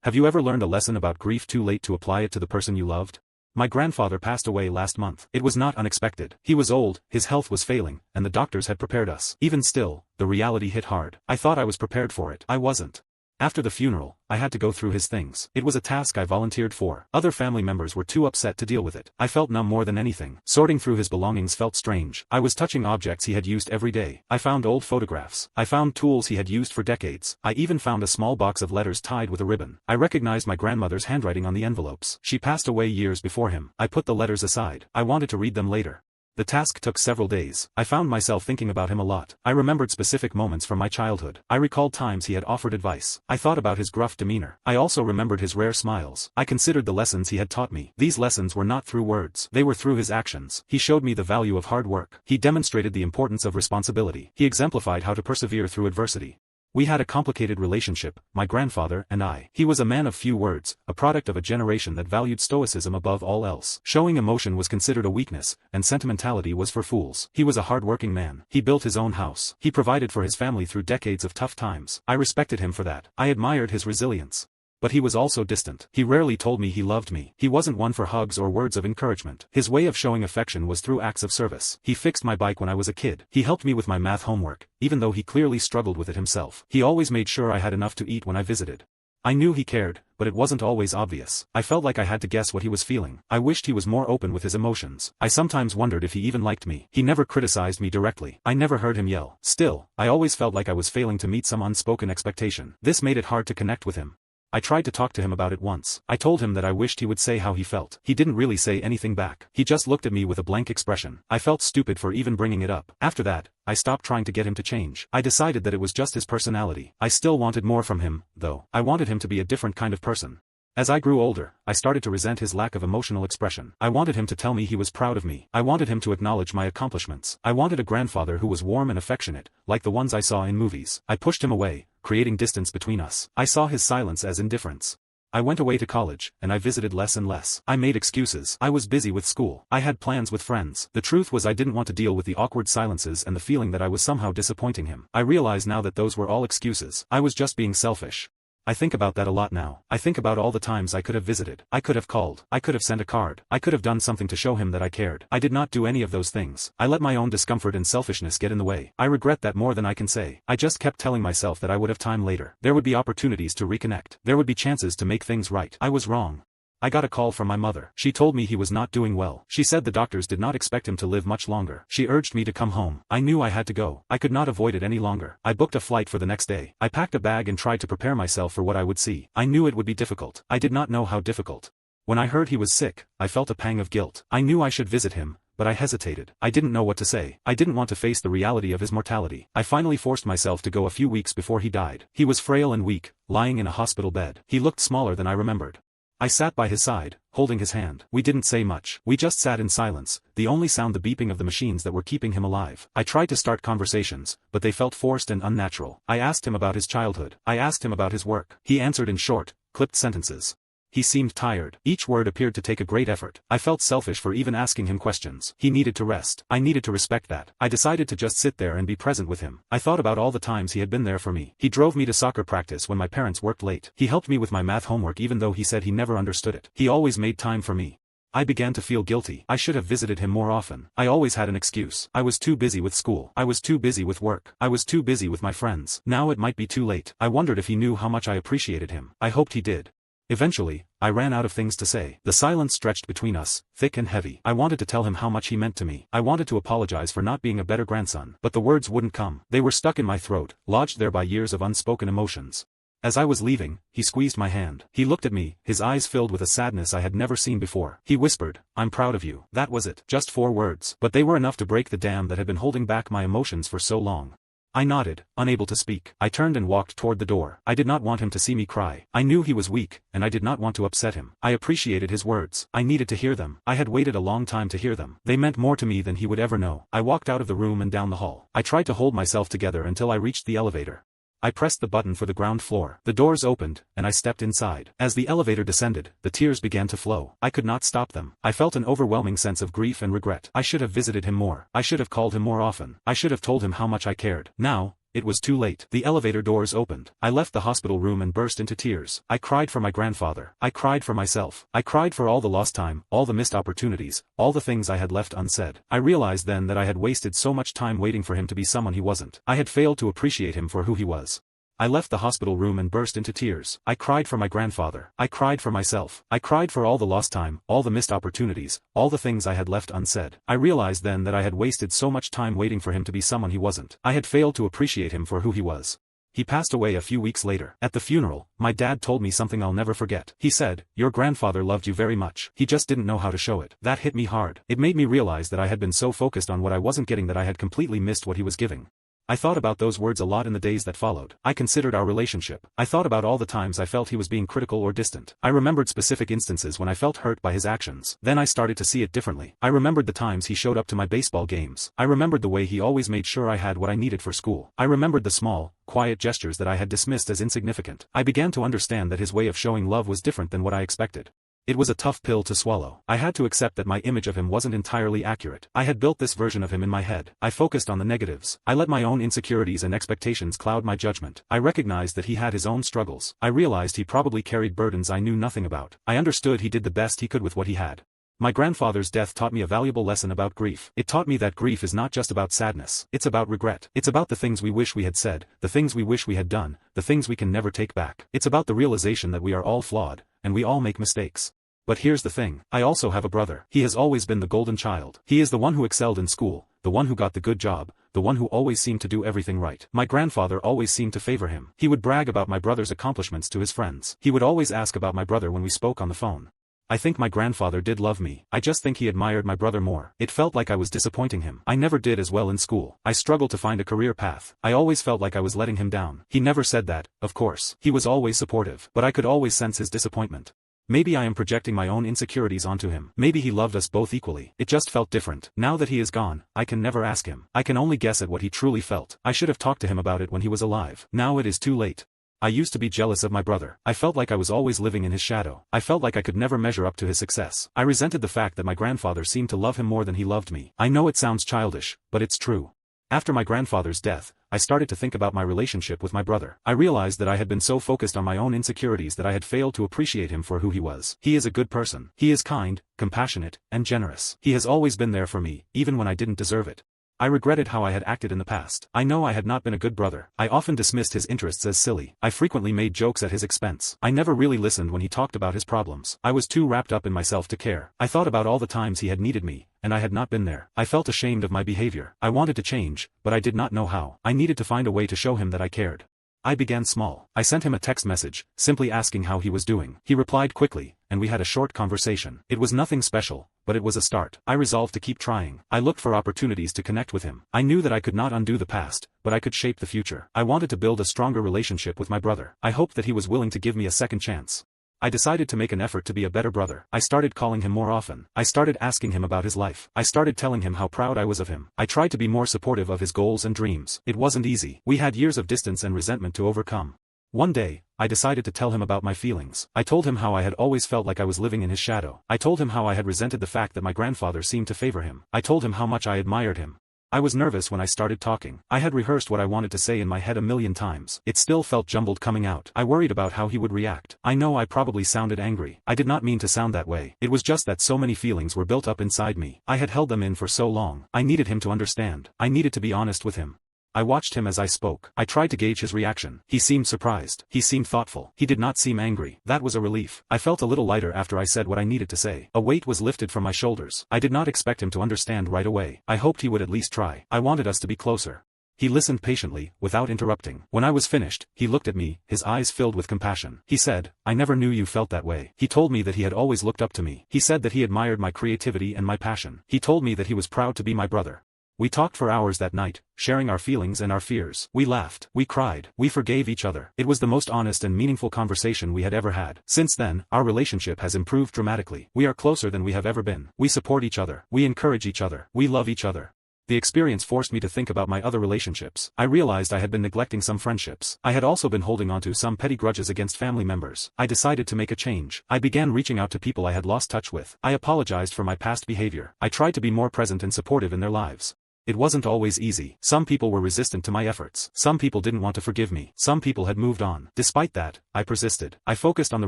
Have you ever learned a lesson about grief too late to apply it to the person you loved? My grandfather passed away last month. It was not unexpected. He was old, his health was failing, and the doctors had prepared us. Even still, the reality hit hard. I thought I was prepared for it. I wasn't. After the funeral, I had to go through his things. It was a task I volunteered for. Other family members were too upset to deal with it. I felt numb more than anything. Sorting through his belongings felt strange. I was touching objects he had used every day. I found old photographs. I found tools he had used for decades. I even found a small box of letters tied with a ribbon. I recognized my grandmother's handwriting on the envelopes. She passed away years before him. I put the letters aside. I wanted to read them later. The task took several days. I found myself thinking about him a lot. I remembered specific moments from my childhood. I recalled times he had offered advice. I thought about his gruff demeanor. I also remembered his rare smiles. I considered the lessons he had taught me. These lessons were not through words. They were through his actions. He showed me the value of hard work. He demonstrated the importance of responsibility. He exemplified how to persevere through adversity. We had a complicated relationship, my grandfather and I. He was a man of few words, a product of a generation that valued stoicism above all else. Showing emotion was considered a weakness, and sentimentality was for fools. He was a hard-working man. He built his own house. He provided for his family through decades of tough times. I respected him for that. I admired his resilience. But he was also distant. He rarely told me he loved me. He wasn't one for hugs or words of encouragement. His way of showing affection was through acts of service. He fixed my bike when I was a kid. He helped me with my math homework, even though he clearly struggled with it himself. He always made sure I had enough to eat when I visited. I knew he cared, but it wasn't always obvious. I felt like I had to guess what he was feeling. I wished he was more open with his emotions. I sometimes wondered if he even liked me. He never criticized me directly. I never heard him yell. Still, I always felt like I was failing to meet some unspoken expectation. This made it hard to connect with him. I tried to talk to him about it once. I told him that I wished he would say how he felt. He didn't really say anything back. He just looked at me with a blank expression. I felt stupid for even bringing it up. After that, I stopped trying to get him to change. I decided that it was just his personality. I still wanted more from him, though. I wanted him to be a different kind of person. As I grew older, I started to resent his lack of emotional expression. I wanted him to tell me he was proud of me. I wanted him to acknowledge my accomplishments. I wanted a grandfather who was warm and affectionate, like the ones I saw in movies. I pushed him away, creating distance between us. I saw his silence as indifference. I went away to college, and I visited less and less. I made excuses. I was busy with school. I had plans with friends. The truth was I didn't want to deal with the awkward silences and the feeling that I was somehow disappointing him. I realize now that those were all excuses. I was just being selfish. I think about that a lot now. I think about all the times I could have visited. I could have called. I could have sent a card. I could have done something to show him that I cared. I did not do any of those things. I let my own discomfort and selfishness get in the way. I regret that more than I can say. I just kept telling myself that I would have time later. There would be opportunities to reconnect. There would be chances to make things right. I was wrong. I got a call from my mother. She told me he was not doing well. She said the doctors did not expect him to live much longer. She urged me to come home. I knew I had to go. I could not avoid it any longer. I booked a flight for the next day. I packed a bag and tried to prepare myself for what I would see. I knew it would be difficult. I did not know how difficult. When I heard he was sick, I felt a pang of guilt. I knew I should visit him, but I hesitated. I didn't know what to say. I didn't want to face the reality of his mortality. I finally forced myself to go a few weeks before he died. He was frail and weak, lying in a hospital bed. He looked smaller than I remembered. I sat by his side, holding his hand. We didn't say much. We just sat in silence, the only sound the beeping of the machines that were keeping him alive. I tried to start conversations, but they felt forced and unnatural. I asked him about his childhood. I asked him about his work. He answered in short, clipped sentences. He seemed tired. Each word appeared to take a great effort. I felt selfish for even asking him questions. He needed to rest. I needed to respect that. I decided to just sit there and be present with him. I thought about all the times he had been there for me. He drove me to soccer practice when my parents worked late. He helped me with my math homework even though he said he never understood it. He always made time for me. I began to feel guilty. I should have visited him more often. I always had an excuse. I was too busy with school. I was too busy with work. I was too busy with my friends. Now it might be too late. I wondered if he knew how much I appreciated him. I hoped he did. Eventually, I ran out of things to say. The silence stretched between us, thick and heavy. I wanted to tell him how much he meant to me. I wanted to apologize for not being a better grandson. But the words wouldn't come. They were stuck in my throat, lodged there by years of unspoken emotions. As I was leaving, he squeezed my hand. He looked at me, his eyes filled with a sadness I had never seen before. He whispered, "I'm proud of you." That was it. Just 4 words. But they were enough to break the dam that had been holding back my emotions for so long. I nodded, unable to speak. I turned and walked toward the door. I did not want him to see me cry. I knew he was weak, and I did not want to upset him. I appreciated his words. I needed to hear them. I had waited a long time to hear them. They meant more to me than he would ever know. I walked out of the room and down the hall. I tried to hold myself together until I reached the elevator. I pressed the button for the ground floor. The doors opened, and I stepped inside. As the elevator descended, the tears began to flow. I could not stop them. I felt an overwhelming sense of grief and regret. I should have visited him more. I should have called him more often. I should have told him how much I cared. Now, it was too late. The elevator doors opened. I left the hospital room and burst into tears. I cried for my grandfather. I cried for myself. I cried for all the lost time, all the missed opportunities, all the things I had left unsaid. I realized then that I had wasted so much time waiting for him to be someone he wasn't. I had failed to appreciate him for who he was. I left the hospital room and burst into tears. I cried for my grandfather. I cried for myself. I cried for all the lost time, all the missed opportunities, all the things I had left unsaid. I realized then that I had wasted so much time waiting for him to be someone he wasn't. I had failed to appreciate him for who he was. He passed away a few weeks later. At the funeral, my dad told me something I'll never forget. He said, "Your grandfather loved you very much. He just didn't know how to show it." That hit me hard. It made me realize that I had been so focused on what I wasn't getting that I had completely missed what he was giving. I thought about those words a lot in the days that followed. I considered our relationship. I thought about all the times I felt he was being critical or distant. I remembered specific instances when I felt hurt by his actions. Then I started to see it differently. I remembered the times he showed up to my baseball games. I remembered the way he always made sure I had what I needed for school. I remembered the small, quiet gestures that I had dismissed as insignificant. I began to understand that his way of showing love was different than what I expected. It was a tough pill to swallow. I had to accept that my image of him wasn't entirely accurate. I had built this version of him in my head. I focused on the negatives. I let my own insecurities and expectations cloud my judgment. I recognized that he had his own struggles. I realized he probably carried burdens I knew nothing about. I understood he did the best he could with what he had. My grandfather's death taught me a valuable lesson about grief. It taught me that grief is not just about sadness. It's about regret. It's about the things we wish we had said, the things we wish we had done, the things we can never take back. It's about the realization that we are all flawed, and we all make mistakes. But here's the thing, I also have a brother. He has always been the golden child. He is the one who excelled in school, the one who got the good job, the one who always seemed to do everything right. My grandfather always seemed to favor him. He would brag about my brother's accomplishments to his friends. He would always ask about my brother when we spoke on the phone. I think my grandfather did love me. I just think he admired my brother more. It felt like I was disappointing him. I never did as well in school. I struggled to find a career path. I always felt like I was letting him down. He never said that, of course. He was always supportive. But I could always sense his disappointment. Maybe I am projecting my own insecurities onto him. Maybe he loved us both equally. It just felt different. Now that he is gone, I can never ask him. I can only guess at what he truly felt. I should have talked to him about it when he was alive. Now it is too late. I used to be jealous of my brother. I felt like I was always living in his shadow. I felt like I could never measure up to his success. I resented the fact that my grandfather seemed to love him more than he loved me. I know it sounds childish, but it's true. After my grandfather's death, I started to think about my relationship with my brother. I realized that I had been so focused on my own insecurities that I had failed to appreciate him for who he was. He is a good person. He is kind, compassionate, and generous. He has always been there for me, even when I didn't deserve it. I regretted how I had acted in the past. I know I had not been a good brother. I often dismissed his interests as silly. I frequently made jokes at his expense. I never really listened when he talked about his problems. I was too wrapped up in myself to care. I thought about all the times he had needed me, and I had not been there. I felt ashamed of my behavior. I wanted to change, but I did not know how. I needed to find a way to show him that I cared. I began small. I sent him a text message, simply asking how he was doing. He replied quickly, and we had a short conversation. It was nothing special, but it was a start. I resolved to keep trying. I looked for opportunities to connect with him. I knew that I could not undo the past, but I could shape the future. I wanted to build a stronger relationship with my brother. I hoped that he was willing to give me a second chance. I decided to make an effort to be a better brother. I started calling him more often. I started asking him about his life. I started telling him how proud I was of him. I tried to be more supportive of his goals and dreams. It wasn't easy. We had years of distance and resentment to overcome. One day, I decided to tell him about my feelings. I told him how I had always felt like I was living in his shadow. I told him how I had resented the fact that my grandfather seemed to favor him. I told him how much I admired him. I was nervous when I started talking. I had rehearsed what I wanted to say in my head a million times. It still felt jumbled coming out. I worried about how he would react. I know I probably sounded angry. I did not mean to sound that way. It was just that so many feelings were built up inside me. I had held them in for so long. I needed him to understand. I needed to be honest with him. I watched him as I spoke. I tried to gauge his reaction. He seemed surprised. He seemed thoughtful. He did not seem angry. That was a relief. I felt a little lighter after I said what I needed to say. A weight was lifted from my shoulders. I did not expect him to understand right away. I hoped he would at least try. I wanted us to be closer. He listened patiently, without interrupting. When I was finished, he looked at me, his eyes filled with compassion. He said, "I never knew you felt that way." He told me that he had always looked up to me. He said that he admired my creativity and my passion. He told me that he was proud to be my brother. We talked for hours that night, sharing our feelings and our fears. We laughed. We cried. We forgave each other. It was the most honest and meaningful conversation we had ever had. Since then, our relationship has improved dramatically. We are closer than we have ever been. We support each other. We encourage each other. We love each other. The experience forced me to think about my other relationships. I realized I had been neglecting some friendships. I had also been holding onto some petty grudges against family members. I decided to make a change. I began reaching out to people I had lost touch with. I apologized for my past behavior. I tried to be more present and supportive in their lives. It wasn't always easy. Some people were resistant to my efforts. Some people didn't want to forgive me. Some people had moved on. Despite that, I persisted. I focused on the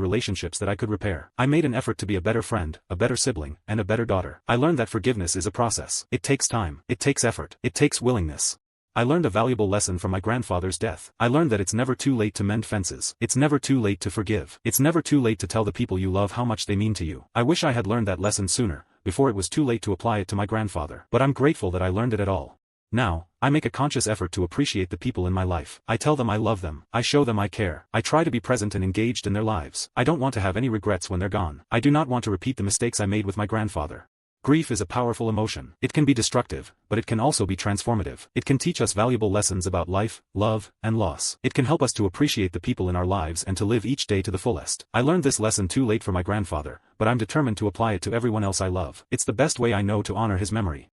relationships that I could repair. I made an effort to be a better friend, a better sibling, and a better daughter. I learned that forgiveness is a process. It takes time. It takes effort. It takes willingness. I learned a valuable lesson from my grandfather's death. I learned that it's never too late to mend fences. It's never too late to forgive. It's never too late to tell the people you love how much they mean to you. I wish I had learned that lesson sooner, before it was too late to apply it to my grandfather. But I'm grateful that I learned it at all. Now, I make a conscious effort to appreciate the people in my life. I tell them I love them. I show them I care. I try to be present and engaged in their lives. I don't want to have any regrets when they're gone. I do not want to repeat the mistakes I made with my grandfather. Grief is a powerful emotion. It can be destructive, but it can also be transformative. It can teach us valuable lessons about life, love, and loss. It can help us to appreciate the people in our lives and to live each day to the fullest. I learned this lesson too late for my grandfather, but I'm determined to apply it to everyone else I love. It's the best way I know to honor his memory.